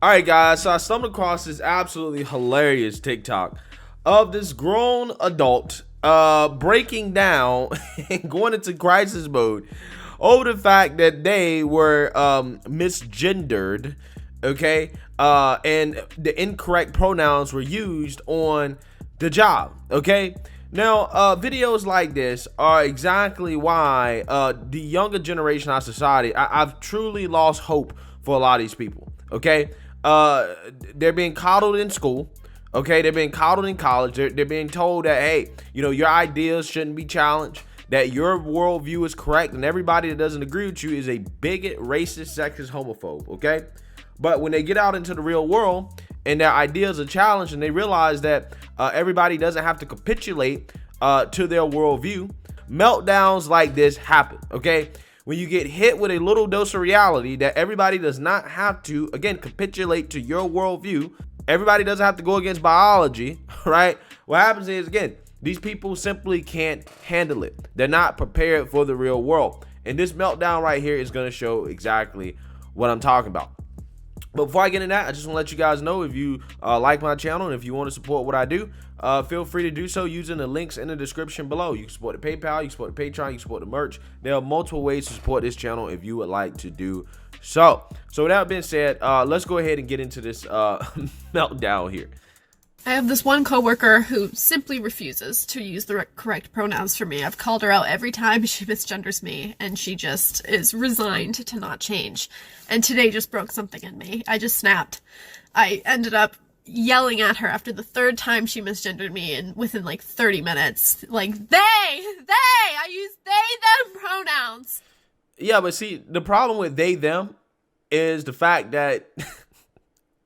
All right, guys. So I stumbled across this absolutely hilarious TikTok of this grown adult breaking down and going into crisis mode over the fact that they were misgendered, okay, and the incorrect pronouns were used on the job, okay. Now, videos like this are exactly why the younger generation of our society, I've truly lost hope for a lot of these people, okay. They're being coddled in school. Okay, they're being coddled in college. They're being told that, hey, your ideas shouldn't be challenged, that your worldview is correct, and everybody that doesn't agree with you is a bigot, racist, sexist, homophobe. Okay, but when they get out into the real world and their ideas are challenged, and they realize that everybody doesn't have to capitulate to their worldview, meltdowns like this happen. Okay, when you get hit with a little dose of reality that everybody does not have to, again, capitulate to your worldview, everybody doesn't have to go against biology, right? What happens is, again, these people simply can't handle it. They're not prepared for the real world. And this meltdown right here is going to show exactly what I'm talking about. But before I get into that, I just want to let you guys know, if you like my channel and if you want to support what I do, feel free to do so using the links in the description below. You can support the PayPal, you can support the Patreon, you can support the merch. There are multiple ways to support this channel if you would like to do so. So with that being said, let's go ahead and get into this meltdown here. I have this one coworker who simply refuses to use the correct pronouns for me. I've called her out every time she misgenders me, and she just is resigned to not change. And today just broke something in me. I just snapped. I ended up yelling at her after the third time she misgendered me, and within like 30 minutes, like, I use they, them pronouns. Yeah, but see, the problem with they, them is the fact that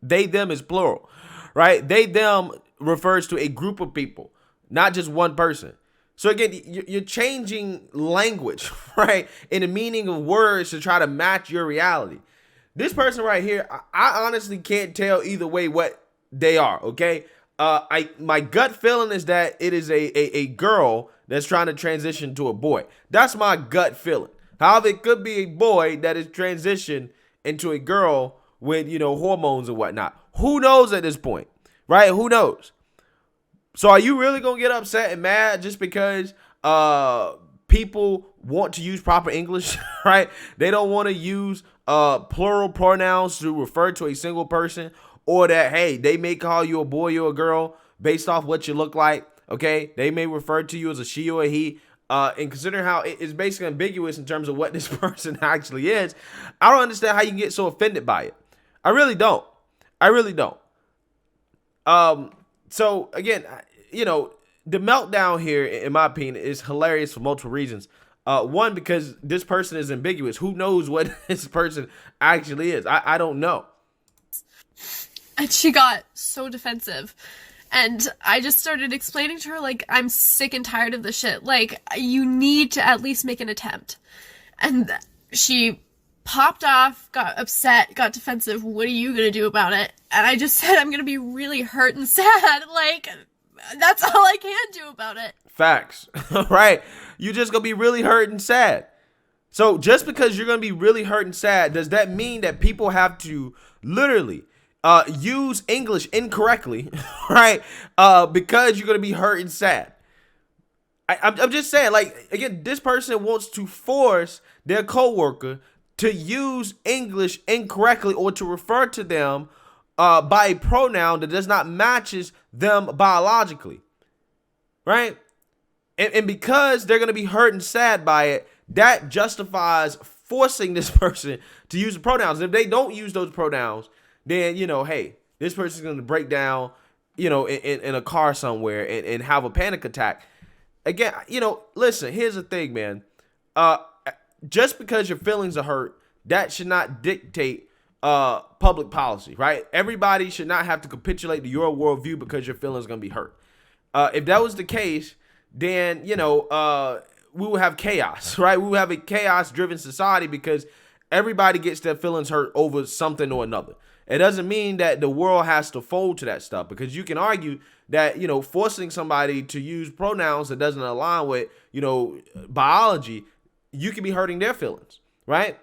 they, them is plural, right? They, them refers to a group of people, not just one person. So again, you're changing language, right? In the meaning of words to try to match your reality. This person right here, I honestly can't tell either way what they are, okay? My gut feeling is that it is a girl that's trying to transition to a boy. That's my gut feeling. However, it could be a boy that is transitioned into a girl with, hormones and whatnot. Who knows at this point, right? Who knows? So are you really going to get upset and mad just because people want to use proper English, right? They don't want to use plural pronouns to refer to a single person, or that, hey, they may call you a boy or a girl based off what you look like, okay? They may refer to you as a she or a he. And considering how it's basically ambiguous in terms of what this person actually is, I don't understand how you can get so offended by it. I really don't. I really don't. So again, the meltdown here, in my opinion, is hilarious for multiple reasons. One, because this person is ambiguous. Who knows what this person actually is? I don't know. And she got so defensive. And I just started explaining to her, like, I'm sick and tired of this shit. Like, you need to at least make an attempt. And she popped off, got upset, got defensive. What are you gonna do about it? And I just said, I'm gonna be really hurt and sad. Like, that's all I can do about it. Facts, right? You're just gonna be really hurt and sad. So just because you're gonna be really hurt and sad, does that mean that people have to literally use English incorrectly, right? Because you're gonna be hurt and sad. I'm just saying, like, again, this person wants to force their coworker to use English incorrectly or to refer to them by a pronoun that does not matches them biologically, right? And because they're gonna be hurt and sad by it, that justifies forcing this person to use the pronouns. And if they don't use those pronouns, then, hey, this person's going to break down, in a car somewhere and have a panic attack. Again, listen, here's the thing, man. Just because your feelings are hurt, that should not dictate public policy, right? Everybody should not have to capitulate to your worldview because your feelings are going to be hurt. If that was the case, then, we would have chaos, right? We would have a chaos-driven society because everybody gets their feelings hurt over something or another. It doesn't mean that the world has to fold to that stuff, because you can argue that, forcing somebody to use pronouns that doesn't align with, biology, you can be hurting their feelings, right?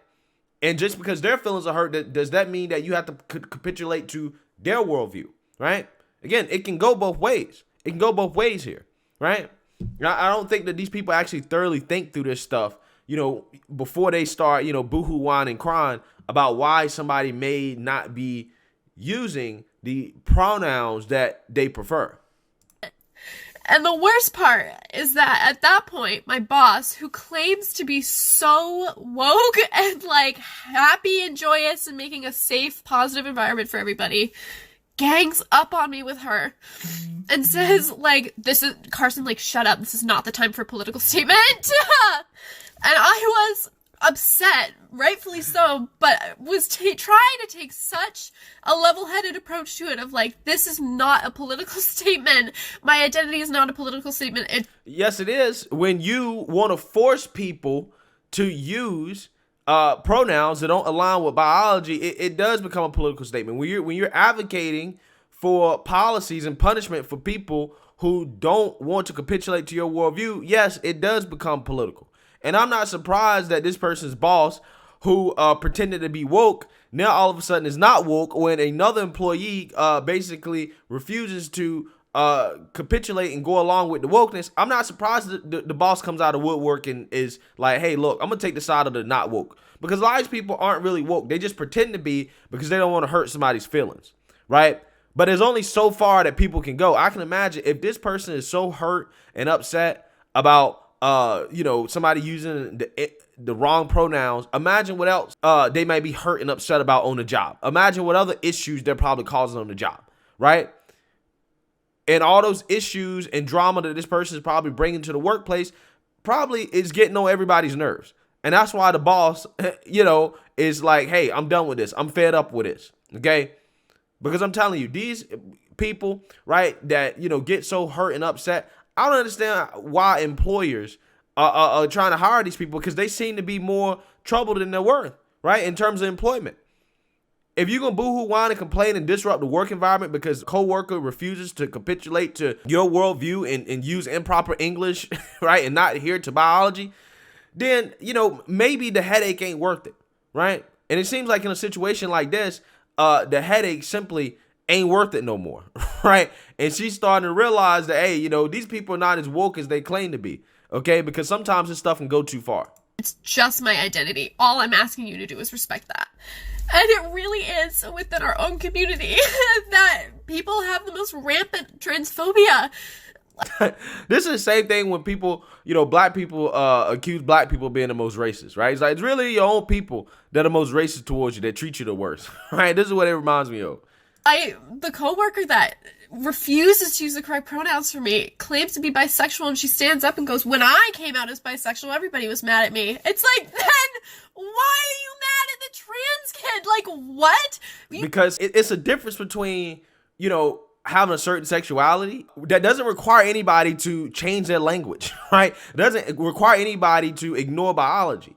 And just because their feelings are hurt, does that mean that you have to capitulate to their worldview, right? Again, it can go both ways. It can go both ways here, right? I don't think that these people actually thoroughly think through this stuff, before they start, boohoo whining and crying about why somebody may not be using the pronouns that they prefer. And the worst part is that at that point, my boss, who claims to be so woke and like happy and joyous and making a safe, positive environment for everybody, gangs up on me with her and says, like, Carson, like, shut up. This is not the time for a political statement. And I was upset, rightfully so, but was trying to take such a level-headed approach to it of like, this is not a political statement. My identity is not a political statement. Yes, it is. When you want to force people to use pronouns that don't align with biology, it does become a political statement. When you're advocating for policies and punishment for people who don't want to capitulate to your worldview, yes, it does become political. And I'm not surprised that this person's boss, who pretended to be woke, now all of a sudden is not woke when another employee basically refuses to capitulate and go along with the wokeness. I'm not surprised that the boss comes out of woodwork and is like, hey, look, I'm going to take the side of the not woke. Because a lot of people aren't really woke. They just pretend to be because they don't want to hurt somebody's feelings, right? But there's only so far that people can go. I can imagine if this person is so hurt and upset about somebody using the wrong pronouns, imagine what else they might be hurt and upset about on the job. Imagine what other issues they're probably causing on the job, right? And all those issues and drama that this person is probably bringing to the workplace probably is getting on everybody's nerves. And that's why the boss, is like, hey, I'm done with this. I'm fed up with this, okay? Because I'm telling you, these people, right, that, get so hurt and upset, I don't understand why employers are trying to hire these people, because they seem to be more trouble than they're worth, right, in terms of employment. If you're going to boohoo, whine, and complain and disrupt the work environment because a coworker refuses to capitulate to your worldview and use improper English, right, and not adhere to biology, then, maybe the headache ain't worth it, right? And it seems like in a situation like this, the headache simply ain't worth it no more, right? And she's starting to realize that, hey, these people are not as woke as they claim to be, okay? Because sometimes this stuff can go too far. It's just my identity. All I'm asking you to do is respect that. And it really is within our own community that people have the most rampant transphobia. This is the same thing when people, black people accuse black people of being the most racist, right? It's like, it's really your own people that are most racist towards you, that treat you the worst, right? This is what it reminds me of. The coworker that refuses to use the correct pronouns for me claims to be bisexual, and she stands up and goes, when I came out as bisexual, everybody was mad at me. It's like, then why are you mad at the trans kid? Like, what? Because it's a difference between, having a certain sexuality that doesn't require anybody to change their language, right? It doesn't require anybody to ignore biology.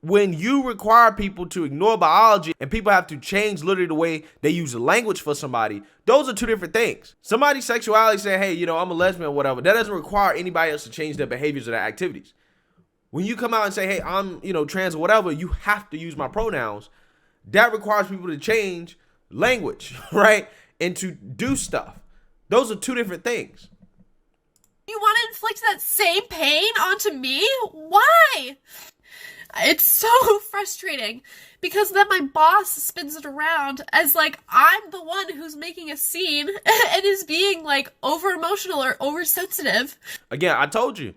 When you require people to ignore biology and people have to change literally the way they use the language for somebody, those are two different things. Somebody's sexuality saying, hey, I'm a lesbian or whatever, that doesn't require anybody else to change their behaviors or their activities. When you come out and say, hey, I'm, trans or whatever, you have to use my pronouns. That requires people to change language, right? And to do stuff. Those are two different things. You want to inflict that same pain onto me? Why? It's so frustrating because then my boss spins it around as like I'm the one who's making a scene and is being like over emotional or oversensitive. Again, I told you,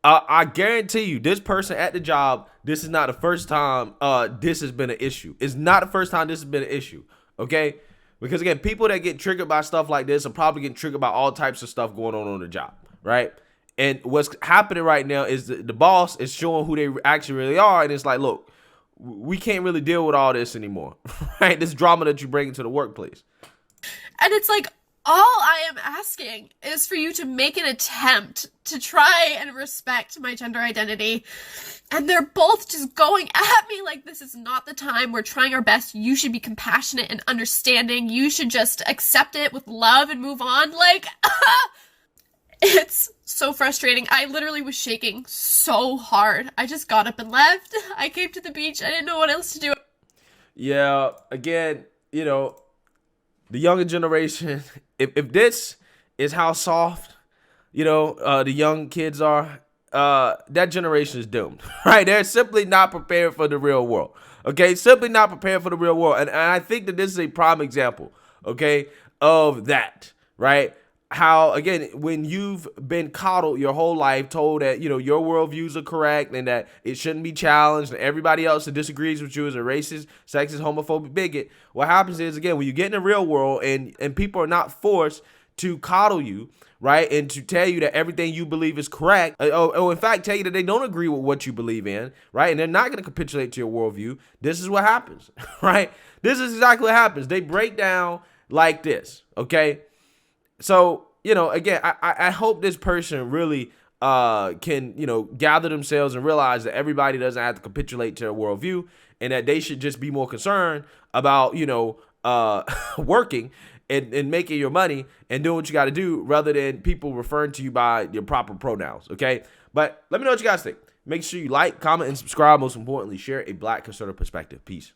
I guarantee you this person at the job, this is not the first time this has been an issue. It's not the first time this has been an issue, okay? Because again, people that get triggered by stuff like this are probably getting triggered by all types of stuff going on the job, right? And what's happening right now is the boss is showing who they actually really are. And it's like, look, we can't really deal with all this anymore, right? This drama that you bring into the workplace. And it's like, all I am asking is for you to make an attempt to try and respect my gender identity. And they're both just going at me like, this is not the time. We're trying our best. You should be compassionate and understanding. You should just accept it with love and move on. Like, It's so frustrating. I literally was shaking so hard. I just got up and left. I came to the beach. I didn't know what else to do. Yeah, again, the younger generation, if this is how soft, the young kids are, that generation is doomed, right? They're simply not prepared for the real world, okay? Simply not prepared for the real world. And I think that this is a prime example, okay, of that, right? How, again, when you've been coddled your whole life, told that, your worldviews are correct and that it shouldn't be challenged, and everybody else that disagrees with you is a racist, sexist, homophobic bigot, what happens is, again, when you get in the real world and people are not forced to coddle you, right, and to tell you that everything you believe is correct, or in fact tell you that they don't agree with what you believe in, right, and they're not going to capitulate to your worldview, this is what happens, right? This is exactly what happens. They break down like this, okay? So, again, I hope this person really can, gather themselves and realize that everybody doesn't have to capitulate to their worldview, and that they should just be more concerned about, working and making your money and doing what you got to do rather than people referring to you by your proper pronouns, okay? But let me know what you guys think. Make sure you like, comment, and subscribe. Most importantly, share a Black conservative perspective. Peace.